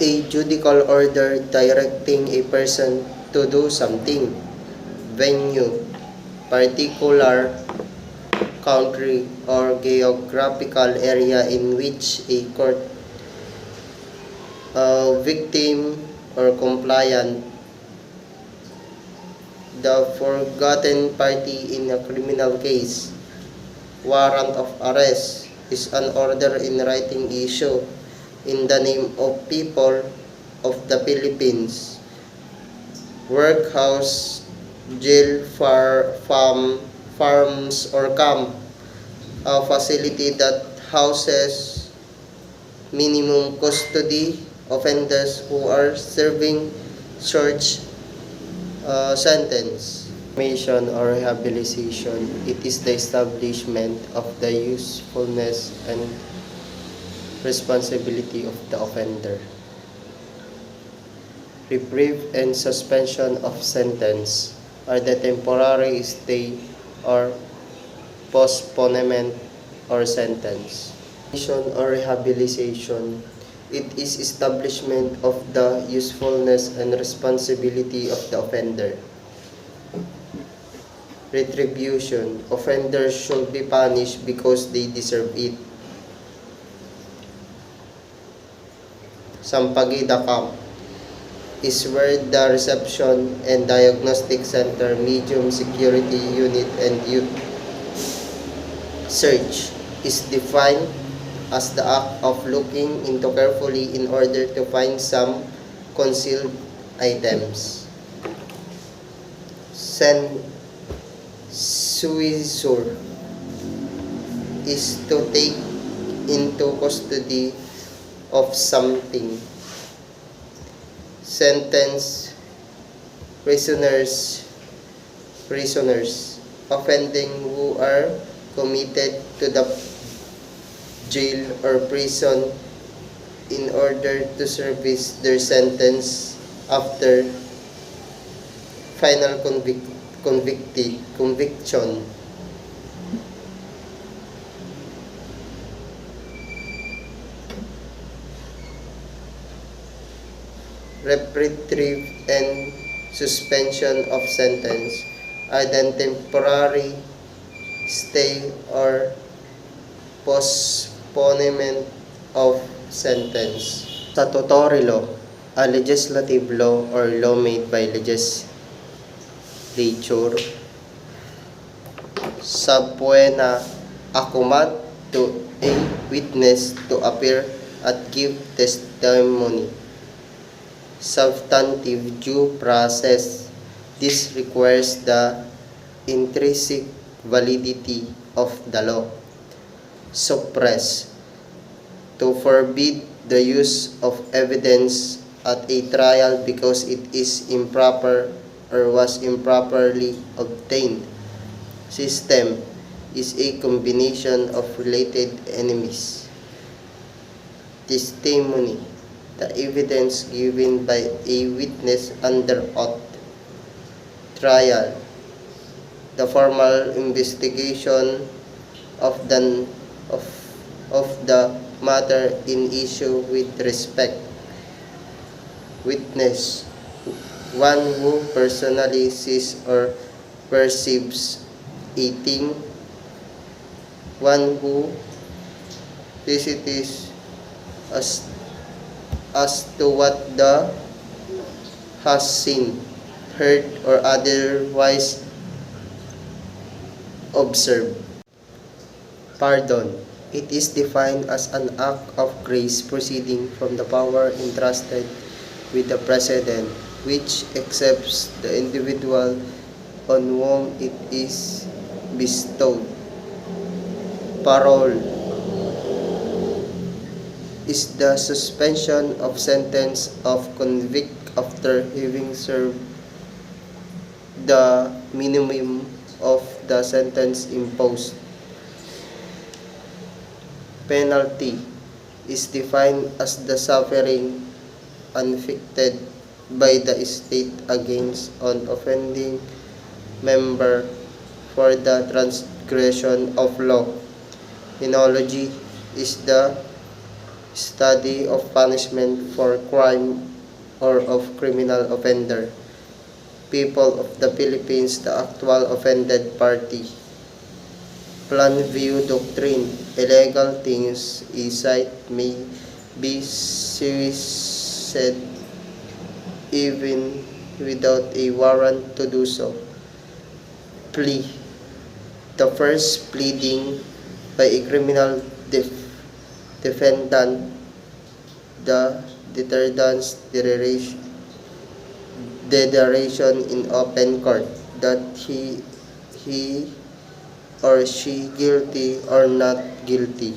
A judicial order directing a person to do something. Venue, particular country or geographical area in which a court, victim, or compliant, the forgotten party in a criminal case. Warrant of arrest is an order in writing issue in the name of people of the Philippines. Workhouse, jail, farms, or camp, a facility that houses minimum custody offenders who are serving short sentence. Reformation or rehabilitation, it is the establishment of the usefulness and responsibility of the offender. Reprieve and suspension of sentence are the temporary stay or postponement or sentence. Reformation or rehabilitation, it is establishment of the usefulness and responsibility of the offender. Retribution, offenders should be punished because they deserve it. Sampaguita Camp is where the reception and diagnostic center, medium security unit, and youth search is defined as the act of looking into carefully in order to find some concealed items. Seizure is to take into custody of something. Sentence, prisoners, offending who are committed to the jail or prison in order to service their sentence after final conviction. Reprieve and suspension of sentence are the temporary stay or postponement of sentence. Statutory law, a legislative law or law made by legislature, subpoena a command to a witness to appear and give testimony. Substantive due process, this requires the intrinsic validity of the law. Suppress, to forbid the use of evidence at a trial because it is improper or was improperly obtained. System is a combination of related enemies. Testimony, the evidence given by a witness under oath. Trial, the formal investigation of the matter in issue with respect. Witness, one who personally sees or perceives a thing, one who testifies as to what the has seen, heard, or otherwise observed. Pardon, it is defined as an act of grace proceeding from the power entrusted with the President, which accepts the individual on whom it is bestowed. Parole is the suspension of sentence of convict after having served the minimum of the sentence imposed. Penalty is defined as the suffering inflicted by the state against an offending member for the transgression of law. Penology is the study of punishment for crime or of criminal offender. People of the Philippines, the actual offended party. Plan view doctrine. Illegal things a site may be suicide even without a warrant to do so. Plea. The first pleading by a criminal defendant, the deterrence declaration in open court that he or she guilty or not guilty.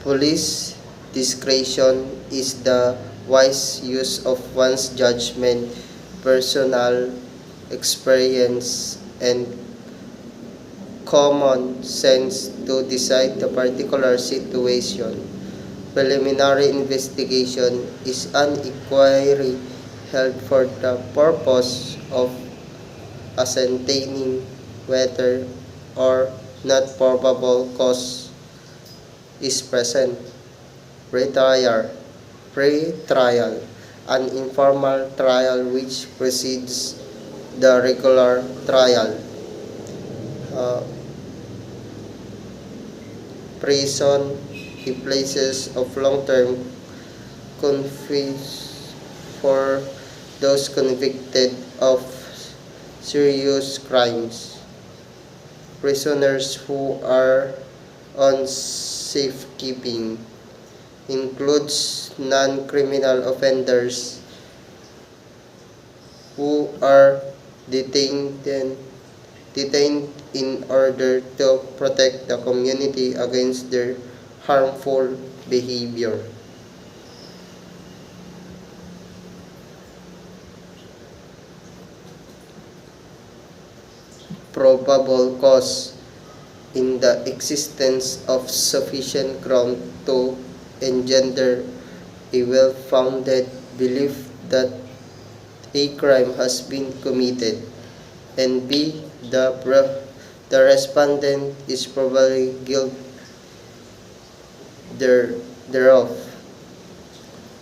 Police discretion is the wise use of one's judgment, personal experience, and common sense to decide the particular situation. Preliminary investigation is an inquiry held for the purpose of ascertaining whether or not probable cause is present. Pre-trial, an informal trial which precedes the regular trial. Prison, a places of long-term confinement for those convicted of serious crimes. Prisoners who are on safekeeping includes non-criminal offenders who are detained in order to protect the community against their harmful behavior. Probable cause, in the existence of sufficient ground to engender a well-founded belief that a crime has been committed, and B, the respondent is probably guilty thereof.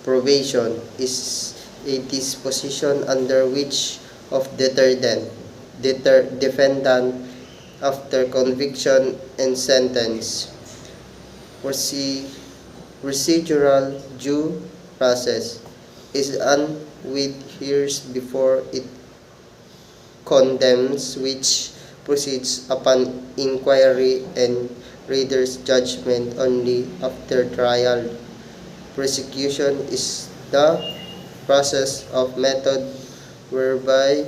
Probation is a disposition under which of defendant after conviction and sentence. Procedural due process is an with hears before it condemns, which proceeds upon inquiry and reader's judgment only after trial. Prosecution is the process of method whereby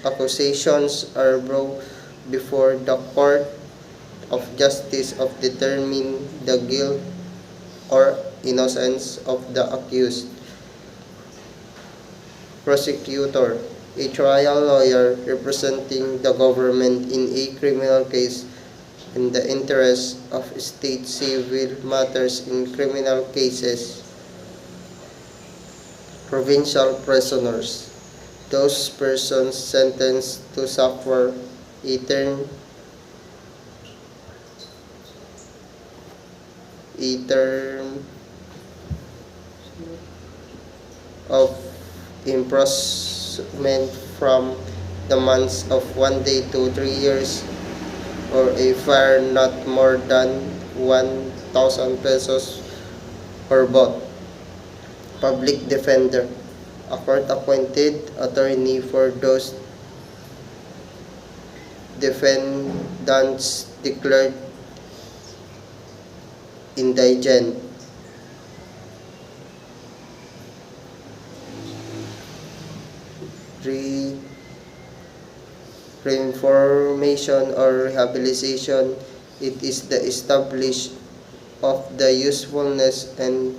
accusations are brought before the court of justice of determine the guilt or innocence of the accused. Prosecutor, a trial lawyer representing the government in a criminal case in the interest of state civil matters in criminal cases. Provincial prisoners, those persons sentenced to suffer a term of imprisonment from the months of 1 day to 3 years, or a fine not more than 1,000 pesos or both. Public defender, a court-appointed attorney for those defendants declared indigent. Reformation or rehabilitation, it is the establishment of the usefulness and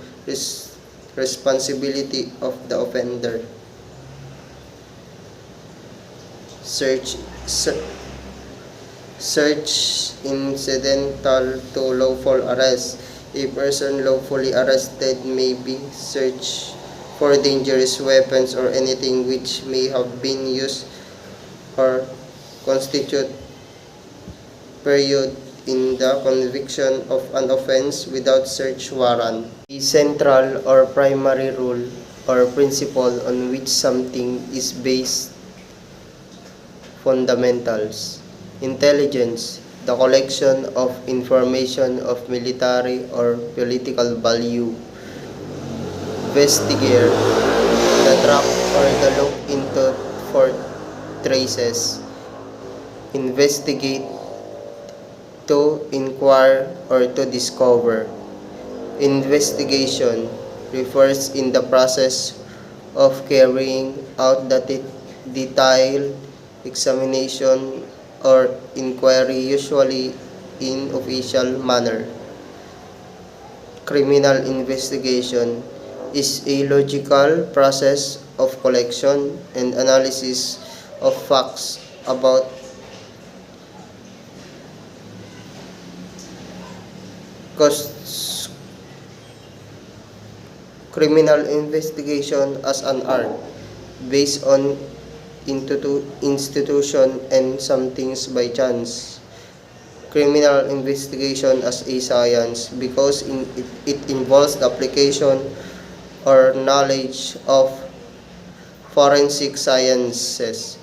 responsibility of the offender. Search incidental to lawful arrest. A person lawfully arrested may be searched for dangerous weapons or anything which may have been used or constitute period in the conviction of an offense without search warrant. The central or primary rule or principle on which something is based. Fundamentals. Intelligence, the collection of information of military or political value. Investigator, the track or the look into for traces. Investigate, to inquire or to discover. Investigation refers in the process of carrying out the detailed examination or inquiry, usually in official manner. Criminal investigation is a logical process of collection and analysis of facts about criminal investigation as an art based on institution and some things by chance. Criminal investigation as a science because it involves the application or knowledge of forensic sciences.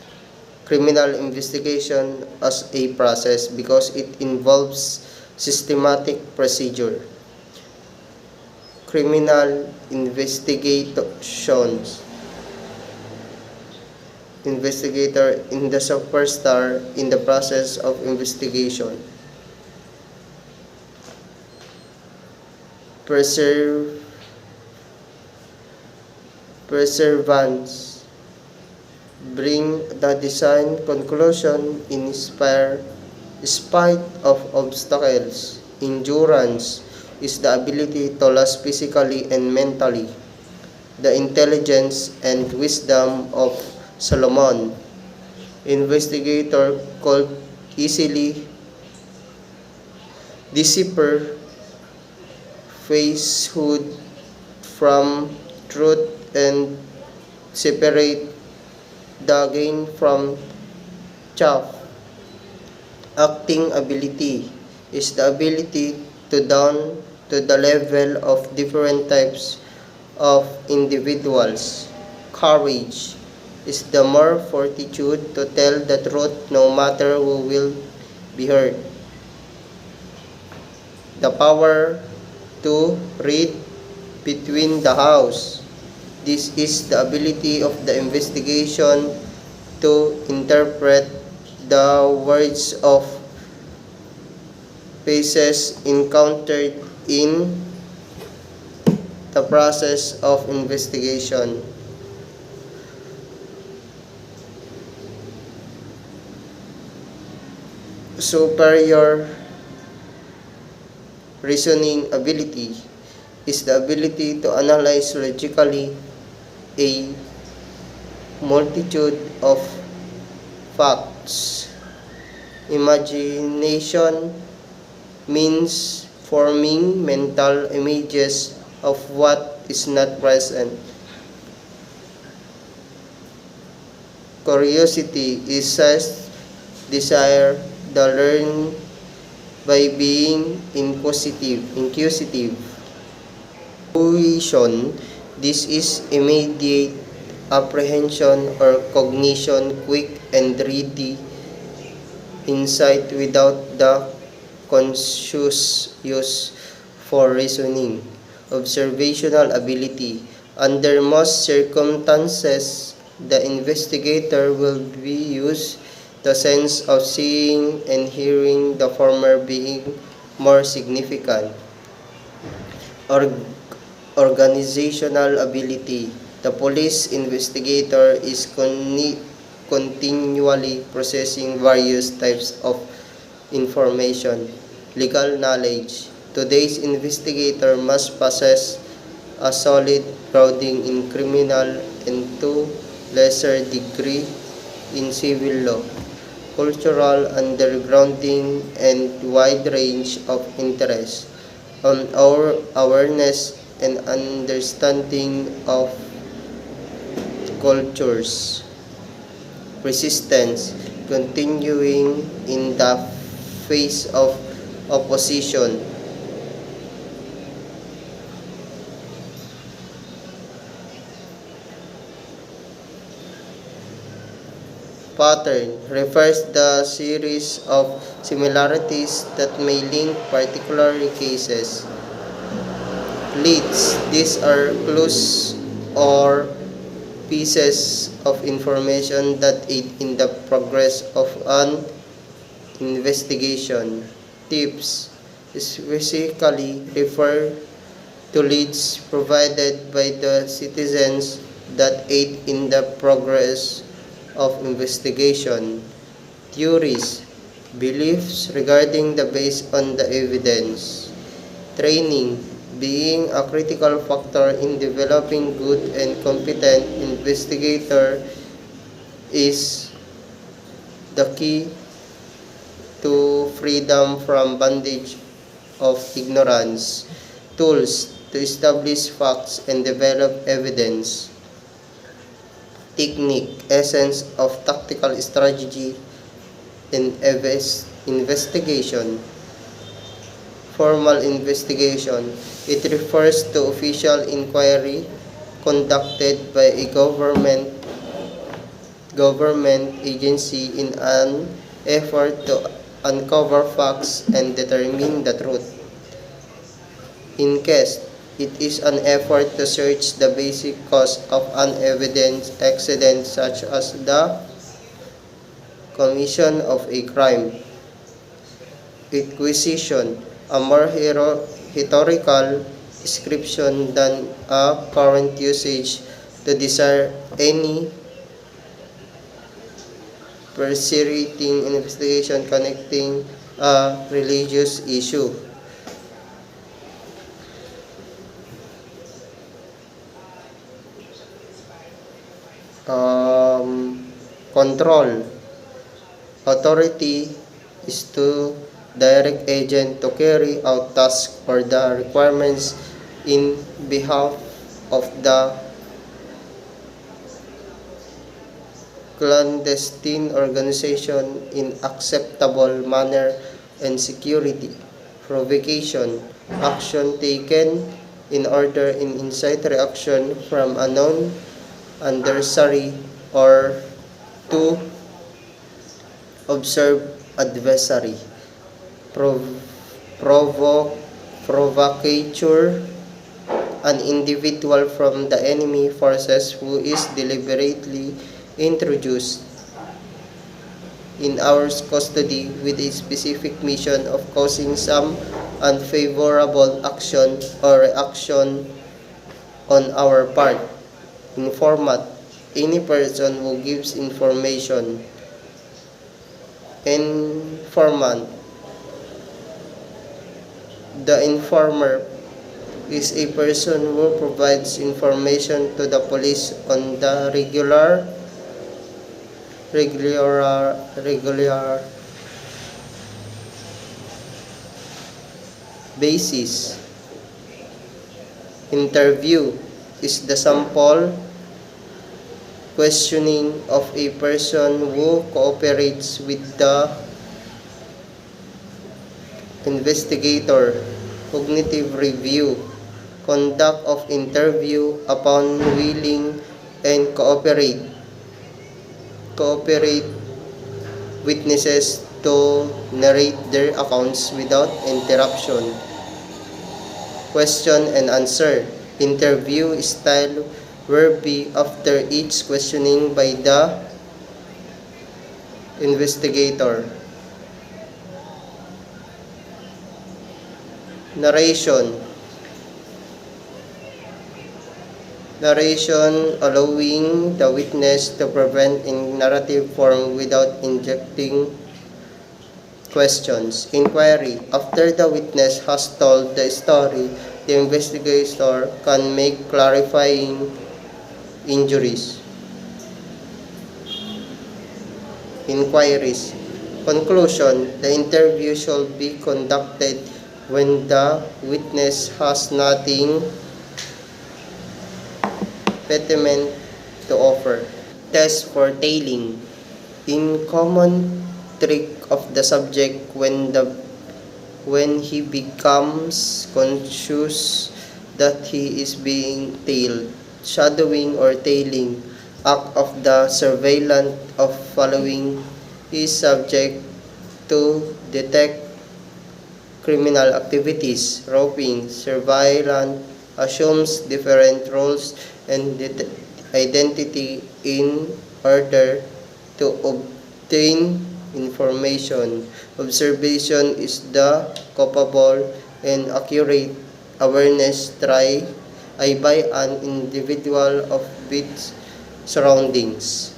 Criminal investigation as a process because it involves systematic procedure. Criminal investigations. Investigator in the superstar in the process of investigation. Perseverance. Bring the design conclusion in spite of obstacles. Endurance is the ability to last physically and mentally. The intelligence and wisdom of Solomon. Investigator could easily decipher falsehood from truth and separate the grain from chaff. Acting ability is the ability to down to the level of different types of individuals. Courage is the more fortitude to tell the truth no matter who will be heard. The power to read between the house. This is the ability of the investigation to interpret the words of faces encountered in the process of investigation. Superior reasoning ability is the ability to analyze logically a multitude of facts. Imagination means forming mental images of what is not present. Curiosity is such desire to learn by being inquisitive. Intuition, this is immediate apprehension or cognition, quick and ready insight without the conscious use for reasoning. Observational ability, under most circumstances, the investigator will use the sense of seeing and hearing, the former being more significant. Organizational ability. The police investigator is continually processing various types of information. Legal knowledge. Today's investigator must possess a solid grounding in criminal and to lesser degree in civil law. Cultural undergrounding and wide range of interest on our awareness and understanding of cultures. Resistance, continuing in the face of opposition. Pattern refers the series of similarities that may link particular cases. Leads, these are clues or pieces of information that aid in the progress of an investigation. Tips specifically refer to leads provided by the citizens that aid in the progress of investigation. Theories, beliefs regarding the based on the evidence. Training, being a critical factor in developing good and competent investigator is the key to freedom from bondage of ignorance. Tools to establish facts and develop evidence. Technique, essence of tactical strategy in investigation. Formal investigation, it refers to official inquiry conducted by a government agency in an effort to uncover facts and determine the truth. Inquest, it is an effort to search the basic cause of an evidence accident such as the commission of a crime. Inquisition, a more historical description than a current usage to desire any pursuing investigation connecting a religious issue. Control. Authority is to direct agent to carry out tasks or the requirements in behalf of the clandestine organization in acceptable manner and security. Provocation, action taken in order in incite reaction from a known adversary or to observe adversary. Provocateur, an individual from the enemy forces who is deliberately introduced in our custody with a specific mission of causing some unfavorable action or reaction on our part. Informant, any person who gives information. Informant, the informer is a person who provides information to the police on the regular basis. Interview is the sample questioning of a person who cooperates with the investigator. Cognitive review, conduct of interview upon willing and cooperate witnesses to narrate their accounts without interruption. Question and answer, interview style verbi after each questioning by the investigator. Narration, allowing the witness to present in narrative form without injecting questions. Inquiry, after the witness has told the story, the investigator can make clarifying injuries. Inquiries. Conclusion, the interview should be conducted when the witness has nothing impediment to offer. Test for tailing. In common trick of the subject when he becomes conscious that he is being tailed. Shadowing or tailing, act of the surveillant of following his subject to detect criminal activities. Roping, surveillant assumes different roles and identity in order to obtain information. Observation is the capable and accurate awareness by an individual of its surroundings.